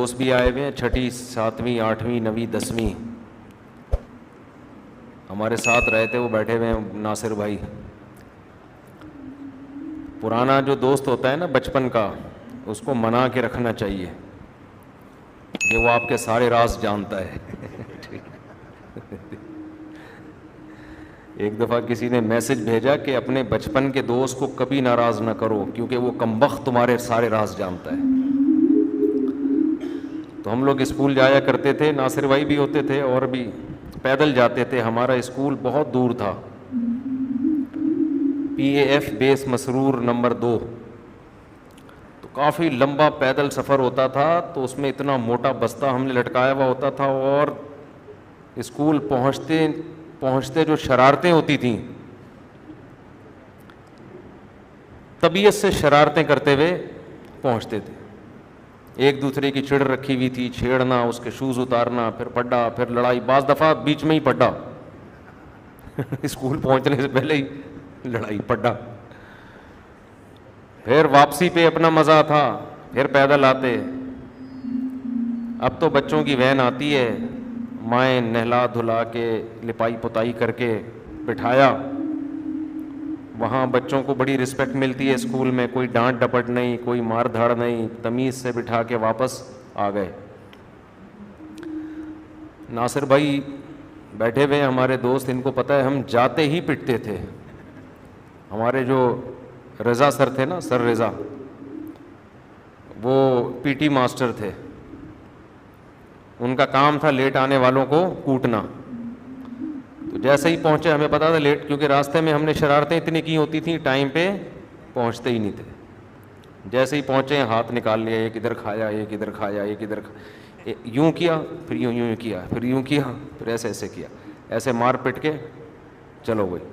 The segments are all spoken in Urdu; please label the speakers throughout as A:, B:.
A: دوست بھی آئے ہوئے ہیں, 6ٹھی 7ویں 8ویں 9ویں 10ویں ہمارے ساتھ رہے تھے, وہ بیٹھے ہوئے ہیں ناصر بھائی. پرانا جو دوست ہوتا ہے نا بچپن کا, اس کو منا کے رکھنا چاہیے کہ وہ آپ کے سارے راز جانتا ہے. ایک دفعہ کسی نے میسج بھیجا کہ اپنے بچپن کے دوست کو کبھی ناراض نہ کرو کیونکہ وہ کمبخت تمہارے سارے راز جانتا ہے. تو ہم لوگ اسکول جایا کرتے تھے, ناصر بھائی بھی ہوتے تھے اور بھی پیدل جاتے تھے. ہمارا اسکول بہت دور تھا, PAF بیس مسرور نمبر 2, تو کافی لمبا پیدل سفر ہوتا تھا. تو اس میں اتنا موٹا بستہ ہم نے لٹکایا ہوا ہوتا تھا, اور اسکول پہنچتے جو شرارتیں ہوتی تھیں, طبیعت سے شرارتیں کرتے ہوئے پہنچتے تھے. ایک دوسرے کی چڑ رکھی ہوئی تھی, چھیڑنا, اس کے شوز اتارنا, پھر پڈا, پھر لڑائی, بعض دفعہ بیچ میں ہی پڈا. اسکول پہنچنے سے پہلے ہی لڑائی پڈا. پھر واپسی پہ اپنا مزہ تھا, پھر پیدل آتے. اب تو بچوں کی وین آتی ہے, مائیں نہلا دھلا کے لپائی پتائی کر کے بٹھایا. وہاں بچوں کو بڑی رسپیکٹ ملتی ہے اسکول میں, کوئی ڈانٹ ڈپٹ نہیں, کوئی مار دھاڑ نہیں, تمیز سے بٹھا کے واپس آ گئے. ناصر بھائی بیٹھے ہوئے ہمارے دوست, ان کو پتہ ہے ہم جاتے ہی پٹتے تھے. ہمارے جو رضا سر تھے نا, سر رضا, وہ PT ماسٹر تھے. ان کا کام تھا لیٹ آنے والوں کو کوٹنا. تو جیسے ہی پہنچے, ہمیں پتا تھا لیٹ, کیونکہ راستے میں ہم نے شرارتیں اتنی کی ہوتی تھیں, ٹائم پہ پہنچتے ہی نہیں تھے. جیسے ہی پہنچے ہاتھ نکال لیا, ایک ادھر کھایا, ایک ادھر کھایا, ایک ادھر یوں کیا, پھر یوں کیا, پھر یوں کیا, پھر ایسے کیا, ایسے مار پٹ کے چلو گئی.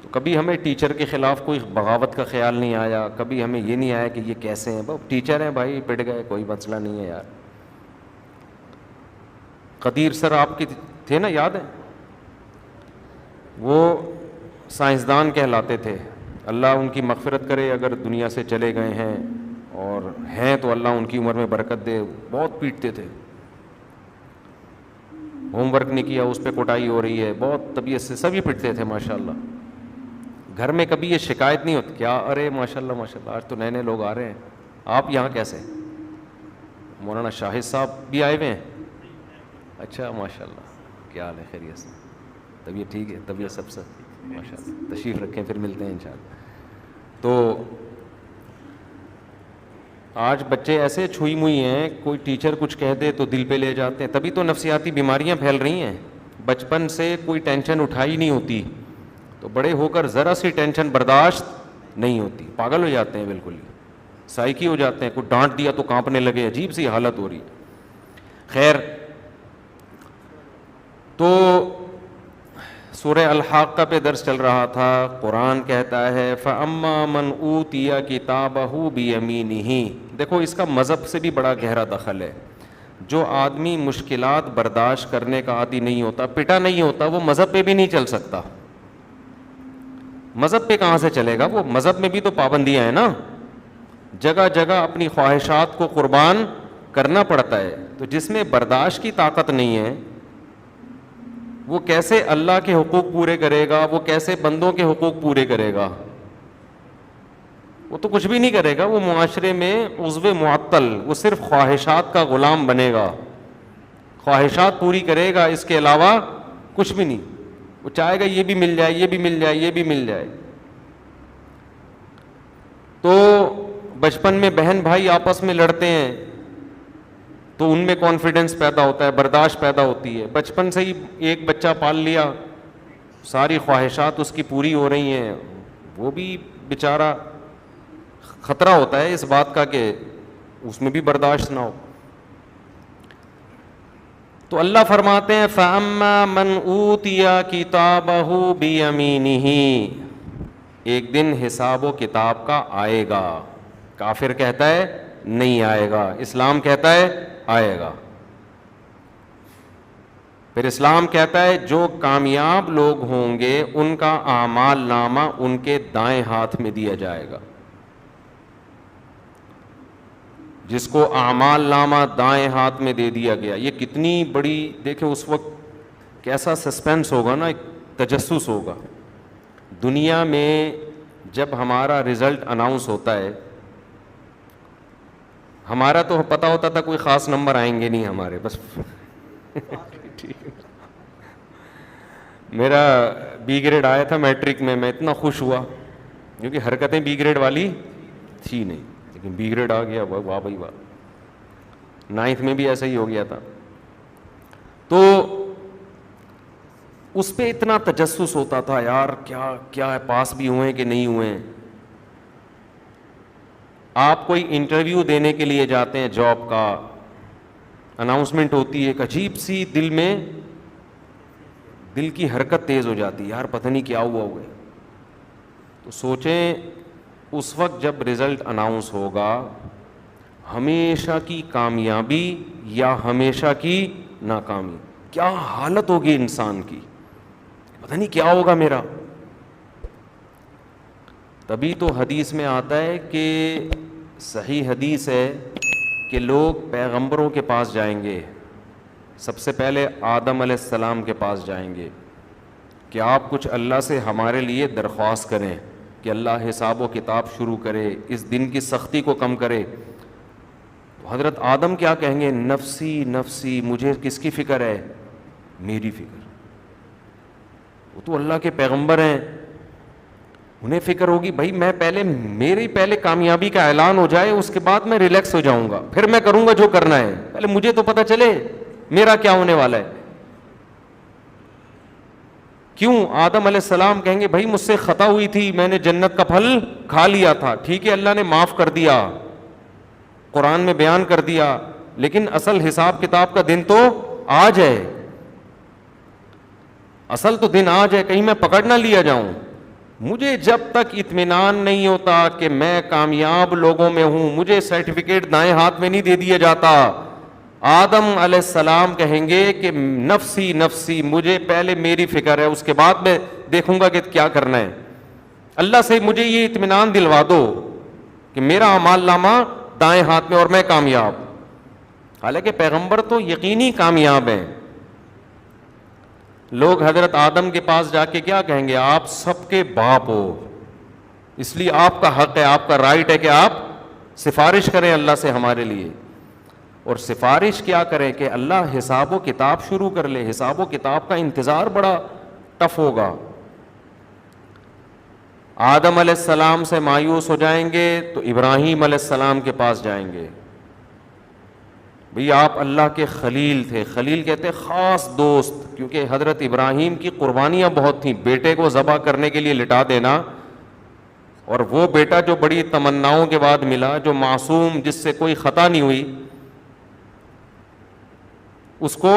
A: تو کبھی ہمیں ٹیچر کے خلاف کوئی بغاوت کا خیال نہیں آیا, کبھی ہمیں یہ نہیں آیا کہ یہ کیسے ہیں, ٹیچر ہیں بھائی, پٹ گئے, کوئی مسئلہ نہیں ہے یار. قدیر سر آپ کے تھے نا, یاد ہے, وہ سائنسدان کہلاتے تھے. اللہ ان کی مغفرت کرے, اگر دنیا سے چلے گئے ہیں, اور ہیں تو اللہ ان کی عمر میں برکت دے. بہت پیٹتے تھے, ہوم ورک نہیں کیا اس پہ کوٹائی ہو رہی ہے, بہت طبیعت سے سبھی پٹتے تھے ماشاءاللہ. گھر میں کبھی یہ شکایت نہیں ہوتی, کیا ارے ماشاءاللہ ماشاءاللہ آج تو نئے نئے لوگ آ رہے ہیں, آپ یہاں کیسے؟ مولانا شاہد صاحب بھی آئے ہوئے ہیں. اچھا ماشاءاللہ, کیا حال ہے, خیریت سے؟ طبیعت ٹھیک ہے؟ طبیعت سب سے ماشاءاللہ, تشریف رکھیں, پھر ملتے ہیں انشاءاللہ. تو آج بچے ایسے چھوئی موئی ہیں, کوئی ٹیچر کچھ کہہ دے تو دل پہ لے جاتے ہیں. تبھی تو نفسیاتی بیماریاں پھیل رہی ہیں. بچپن سے کوئی ٹینشن اٹھائی نہیں ہوتی, تو بڑے ہو کر ذرا سی ٹینشن برداشت نہیں ہوتی, پاگل ہو جاتے ہیں, بالکل ہی سائیکی ہو جاتے ہیں. کوئی ڈانٹ دیا تو کانپنے لگے, عجیب سی حالت ہو رہی ہے. خیر, تو سورہ الحاقہ پہ درس چل رہا تھا. قرآن کہتا ہے فَأَمَّا مَنْ أُوتِيَ كِتَابَهُ بِيَمِينِهِ. دیکھو اس کا مذہب سے بھی بڑا گہرا دخل ہے. جو آدمی مشکلات برداشت کرنے کا عادی نہیں ہوتا, پٹا نہیں ہوتا, وہ مذہب پہ بھی نہیں چل سکتا. مذہب پہ کہاں سے چلے گا وہ؟ مذہب میں بھی تو پابندیاں ہیں نا, جگہ جگہ اپنی خواہشات کو قربان کرنا پڑتا ہے. تو جس میں برداشت کی طاقت نہیں ہے, وہ کیسے اللہ کے حقوق پورے کرے گا؟ وہ کیسے بندوں کے حقوق پورے کرے گا؟ وہ تو کچھ بھی نہیں کرے گا. وہ معاشرے میں عضو معطل, وہ صرف خواہشات کا غلام بنے گا, خواہشات پوری کرے گا, اس کے علاوہ کچھ بھی نہیں. وہ چاہے گا یہ بھی مل جائے, یہ بھی مل جائے, یہ بھی مل جائے. تو بچپن میں بہن بھائی آپس میں لڑتے ہیں تو ان میں کانفیڈنس پیدا ہوتا ہے, برداشت پیدا ہوتی ہے. بچپن سے ہی ایک بچہ پال لیا, ساری خواہشات اس کی پوری ہو رہی ہیں, وہ بھی بیچارہ خطرہ ہوتا ہے اس بات کا کہ اس میں بھی برداشت نہ ہو. تو اللہ فرماتے ہیں فَأَمَّا مَنْ أُوتِيَ كِتَابَهُ بِيَمِينِهِ. ایک دن حساب و کتاب کا آئے گا. کافر کہتا ہے نہیں آئے گا, اسلام کہتا ہے آئے گا. پھر اسلام کہتا ہے جو کامیاب لوگ ہوں گے ان کا اعمال نامہ ان کے دائیں ہاتھ میں دیا جائے گا. جس کو اعمال نامہ دائیں ہاتھ میں دے دیا گیا. یہ کتنی بڑی دیکھیں اس وقت کیسا سسپینس ہوگا نا, ایک تجسس ہوگا. دنیا میں جب ہمارا رزلٹ اناؤنس ہوتا ہے, ہمارا تو پتہ ہوتا تھا کوئی خاص نمبر آئیں گے نہیں ہمارے, بس میرا بی گریڈ آیا تھا میٹرک میں اتنا خوش ہوا کیونکہ حرکتیں بی گریڈ والی تھی نہیں, لیکن بی گریڈ آ گیا, واہ بھائی واہ. 9th میں بھی ایسا ہی ہو گیا تھا. تو اس پہ اتنا تجسس ہوتا تھا یار کیا ہے, پاس بھی ہوئے کہ نہیں ہوئے. آپ کوئی انٹرویو دینے کے لیے جاتے ہیں, جاب کا اناؤنسمنٹ ہوتی ہے, ایک عجیب سی دل کی حرکت تیز ہو جاتی ہے, یار پتہ نہیں کیا ہوا ہوگا. تو سوچیں اس وقت جب رزلٹ اناؤنس ہوگا, ہمیشہ کی کامیابی یا ہمیشہ کی ناکامی, کیا حالت ہوگی انسان کی, پتہ نہیں کیا ہوگا میرا. تبھی تو حدیث میں آتا ہے کہ صحیح حدیث ہے کہ لوگ پیغمبروں کے پاس جائیں گے, سب سے پہلے آدم علیہ السلام کے پاس جائیں گے کہ آپ کچھ اللہ سے ہمارے لیے درخواست کریں کہ اللہ حساب و کتاب شروع کرے, اس دن کی سختی کو کم کرے. تو حضرت آدم کیا کہیں گے, نفسی نفسی, مجھے کس کی فکر ہے, میری فکر. وہ تو اللہ کے پیغمبر ہیں, انہیں فکر ہوگی بھائی میں میری پہلے کامیابی کا اعلان ہو جائے, اس کے بعد میں ریلیکس ہو جاؤں گا, پھر میں کروں گا جو کرنا ہے, پہلے مجھے تو پتہ چلے میرا کیا ہونے والا ہے. کیوں؟ آدم علیہ السلام کہیں گے بھائی مجھ سے خطا ہوئی تھی, میں نے جنت کا پھل کھا لیا تھا, ٹھیک ہے اللہ نے معاف کر دیا, قرآن میں بیان کر دیا, لیکن اصل حساب کتاب کا دن تو آج ہے, اصل تو دن آج ہے, کہیں میں پکڑ نہ لیا جاؤں. مجھے جب تک اطمینان نہیں ہوتا کہ میں کامیاب لوگوں میں ہوں, مجھے سرٹیفکیٹ دائیں ہاتھ میں نہیں دے دیا جاتا. آدم علیہ السلام کہیں گے کہ نفسی نفسی, مجھے پہلے میری فکر ہے, اس کے بعد میں دیکھوں گا کہ کیا کرنا ہے. اللہ سے مجھے یہ اطمینان دلوا دو کہ میرا اعمال نامہ دائیں ہاتھ میں اور میں کامیاب. حالانکہ پیغمبر تو یقینی کامیاب ہیں. لوگ حضرت آدم کے پاس جا کے کیا کہیں گے, آپ سب کے باپ ہو, اس لیے آپ کا حق ہے, آپ کا رائٹ ہے کہ آپ سفارش کریں اللہ سے ہمارے لیے. اور سفارش کیا کریں کہ اللہ حساب و کتاب شروع کر لے. حساب و کتاب کا انتظار بڑا ٹف ہوگا. آدم علیہ السلام سے مایوس ہو جائیں گے تو ابراہیم علیہ السلام کے پاس جائیں گے. بھئی آپ اللہ کے خلیل تھے, خلیل کہتے ہیں خاص دوست, کیونکہ حضرت ابراہیم کی قربانیاں بہت تھیں. بیٹے کو ذبح کرنے کے لیے لٹا دینا, اور وہ بیٹا جو بڑی تمناؤں کے بعد ملا, جو معصوم, جس سے کوئی خطا نہیں ہوئی, اس کو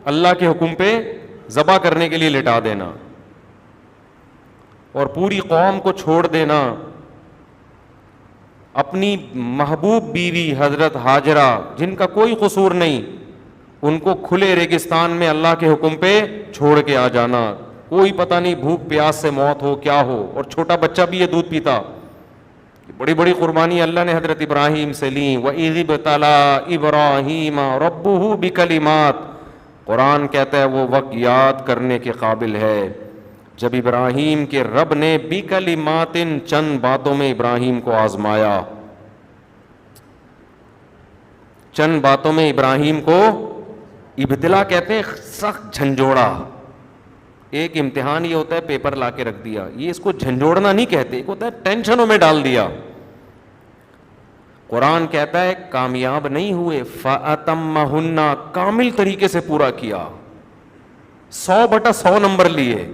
A: اللہ کے حکم پہ ذبح کرنے کے لیے لٹا دینا اور پوری قوم کو چھوڑ دینا. اپنی محبوب بیوی حضرت ہاجرہ, جن کا کوئی قصور نہیں, ان کو کھلے ریگستان میں اللہ کے حکم پہ چھوڑ کے آ جانا. کوئی پتہ نہیں بھوک پیاس سے موت ہو کیا ہو, اور چھوٹا بچہ بھی یہ دودھ پیتا. بڑی بڑی قربانی اللہ نے حضرت ابراہیم سے لیں. وَإِذِ ابْتَلَىٰ إِبْرَاهِيمَ رَبُّهُ بِكَلِمَاتٍ, قرآن کہتا ہے وہ وقت یاد کرنے کے قابل ہے جب ابراہیم کے رب نے بِكَلِمَاتٍ, چند باتوں میں ابراہیم کو آزمایا. چند باتوں میں ابراہیم کو ابتلا کہتے ہیں, سخت جھنجھوڑا. ایک امتحان یہ ہوتا ہے پیپر لا کے رکھ دیا, یہ اس کو جھنجھوڑنا نہیں کہتے, ایک ہوتا ہے ٹینشنوں میں ڈال دیا. قرآن کہتا ہے کامیاب نہیں ہوئے, فَأَتَمَّهُنَّ, کامل طریقے سے پورا کیا, 100/100 نمبر لیے.